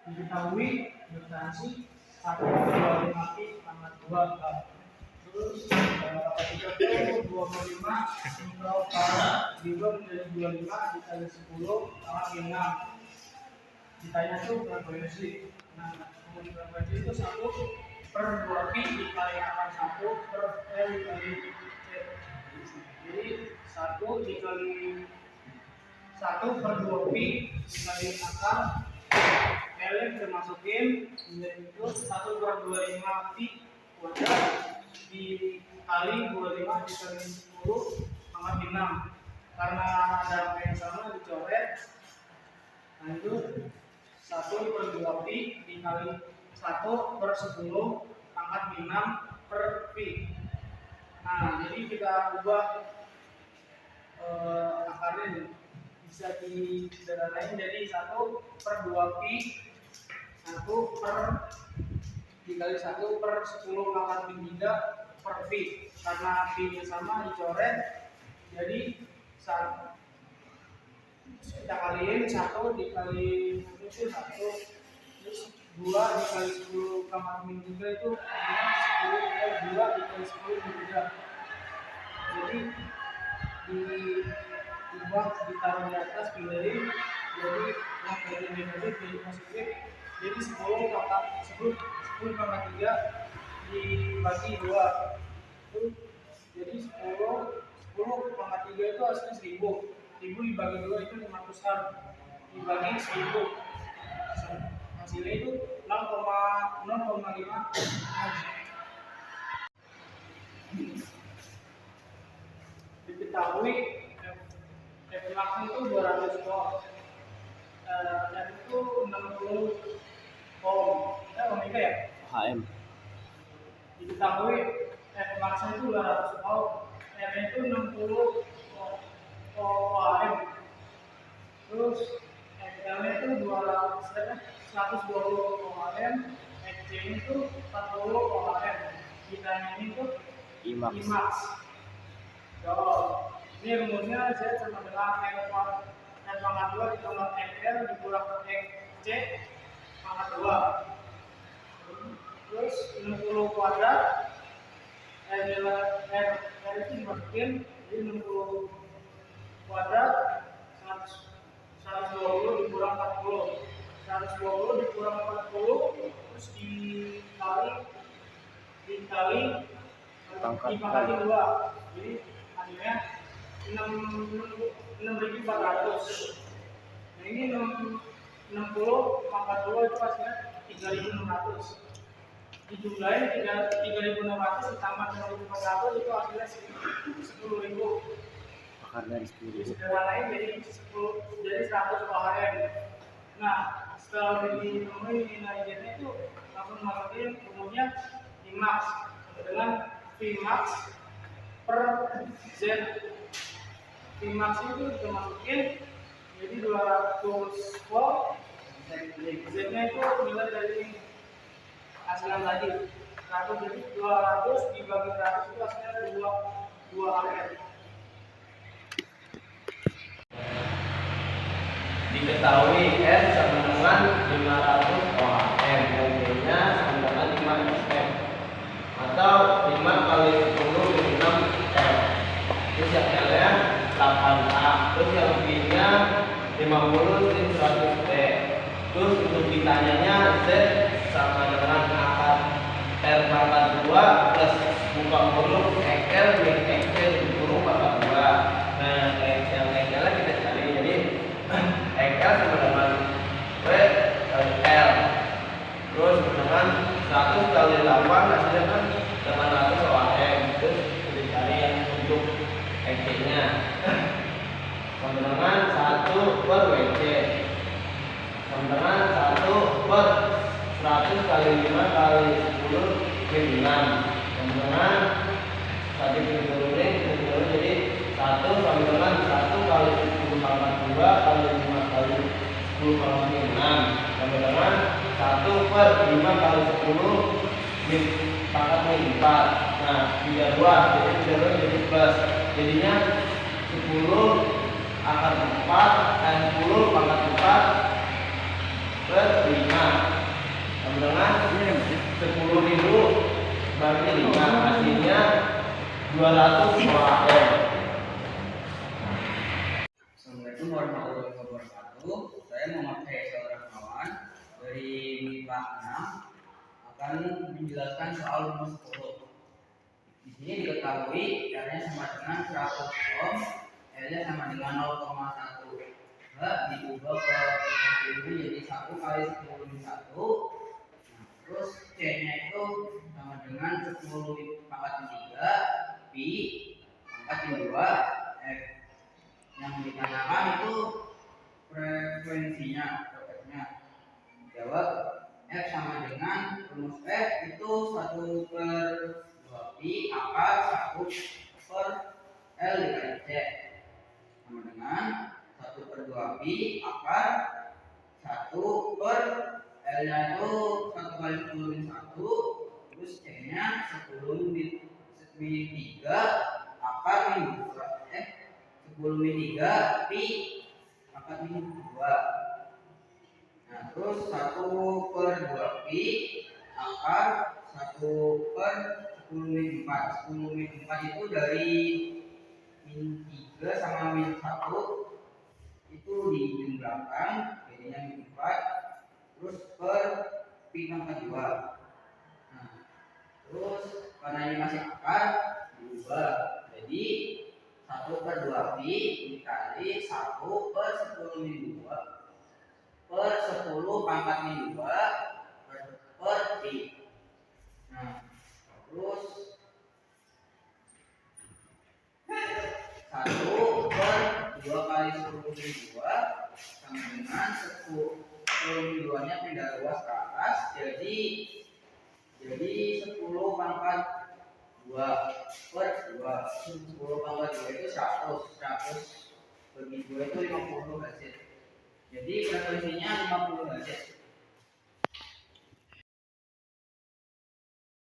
diketahui substansi 1,25 pi pangkat 2 K. Terus ketika itu 25 mikrofarad diubah menjadi 25 dikali 10 pangkat 6. Ditanya tuh frekuensi. Nah, frekuensi itu 1/2 pi dikali akar 1 per L dikali C. Jadi 1 dikali 1/2 pi dikali akar L yang kita masukin menjadi itu 1/25 pi kuadrat dikali 25 dikali 10 pangkat 6. Karena ada angka yang sama dicoret. Nah itu 1/2 pi dikali 1/10 pangkat 6 per pi. Nah jadi kita ubah akarnya ini bisa disederhanain jadi 1/2 pi 1 per dikali 1/10 pangkat 3 per pi. Karena pi nya sama dicoret jadi kita kaliin 1 dikali itu 1 terus 2 dikali 10 pangkat 3 itu 10 2 dikali 10 3. Jadi diubah ditaruh di atas pilih jadi yang dari negatif jadi positif jadi 10 pangkat 3 dibagi 2 itu jadi 10 pangkat 3 itu hasilnya 1000 dibagi 2 itu 500-an dibagi 1000 hasilnya itu 0,5. Diketahui F max itu 200 volt dan itu 60 ohm omega ya HM. Diketahui F max itu 200 ohm R itu 60 ohm terus FL nya itu 120 ohm FC itu 40 ohm ditanya ini tuh IMAX. Ini rumusnya Z sama dengan N pangkat 2 ditambah NL dikurang C pangkat 2 terus 60 kuadrat R itu dimasukin jadi 60 kuadrat 120 dikurang 40 120 dikurang 40 terus dikali dipangkali 2 jadi hasilnya 6.400. Nah ini 60 pangkat 2 itu hasilnya 3.600. Dijumlahin 3.600 ditambah 6.400 itu hasilnya 10.000. Akarnya di 10.000. Sederhanain jadi 100 ohm. Nah setelah ditemuin nilai Z-nya itu langsung masukin rumusnya IMAX dengan Vmax per Z. Vmax itu kita masukin jadi 200 volt. Z-nya itu nilai dari hasilan tadi 100 jadi 200 dibagi 100 itu hasilnya 2 ampere. Diketahui S sama dengan 500 ohm, L-nya sama dengan 5 SM atau 5 kali 10 dari 6 L. Terus yang L-nya 8A, terus yang B-nya 50 sin 100 T. Terus untuk ditanyanya Z sama dengan akar R pangkat 2 plus buka huruf L min X dikurung pangkat 2. Nah yang L-nya kita cari jadi L sama dengan W kali L terus dengan 100 kali 8 hasilnya kan 800 ohm. Terus dicari yang untuk EC nya sama dengan 1 per WC sama dengan 1 per 100 kali 5 kali 10 min 6 sama dengan tadi ini jadi 1 sama dengan 1 kali 10 pangkat 2 kali 5 kali 10 pangkat 6 sama dengan 1 per 5 kali 10 min pangkat min 4. Nah 32 jadi jadi plus jadinya 10 akar 4 dan 10 pangkat 4 per 5. dengan 10.000 bagi 5 hasilnya 200 OHM. Assalamualaikum warahmatullahi wabarakatuh. Saya Muhammad Faisal Rahmawan dari MIPA 6 akan menjelaskan soal rumus 10. Di sini diketahui R-nya sama dengan 100 ohm, L-nya sama dengan 0,1. Diubah ke ini jadi 1 kali 10 min 1. Nah, terus C-nya itu sama dengan 10 pangkat min 3 pi pangkat min 2 F. Yang ditanyakan itu frekuensinya, jawab F sama dengan rumus F itu 1/2pi akar 1 per L dikali C sama dengan 1/2pi akar 1 per L nya itu 1 kali 10 min 1, terus C nya 10 min 3 akar min 2 10 min 3 pi akar min 2. Nah, terus 1/2pi akar 1/10 min 4. 10 min 4 itu dari min 3 sama min 1 itu dijumlahkan jadinya min 4, terus per pi pangkat 2. Nah, terus karena ini masih akar diubah jadi 1/2pi dikali 1/10 min 2 per 10 pangkat min 2 per pi. Nah, terus 1/2 kali 10 min 2 sama dengan 10 min 2 nya pindah luas ke atas jadi 10 pangkat 2 per 2. 10 pangkat 2 itu 100 bagi 2 itu 50 hasil. Jadi frekuensinya 50 Hz.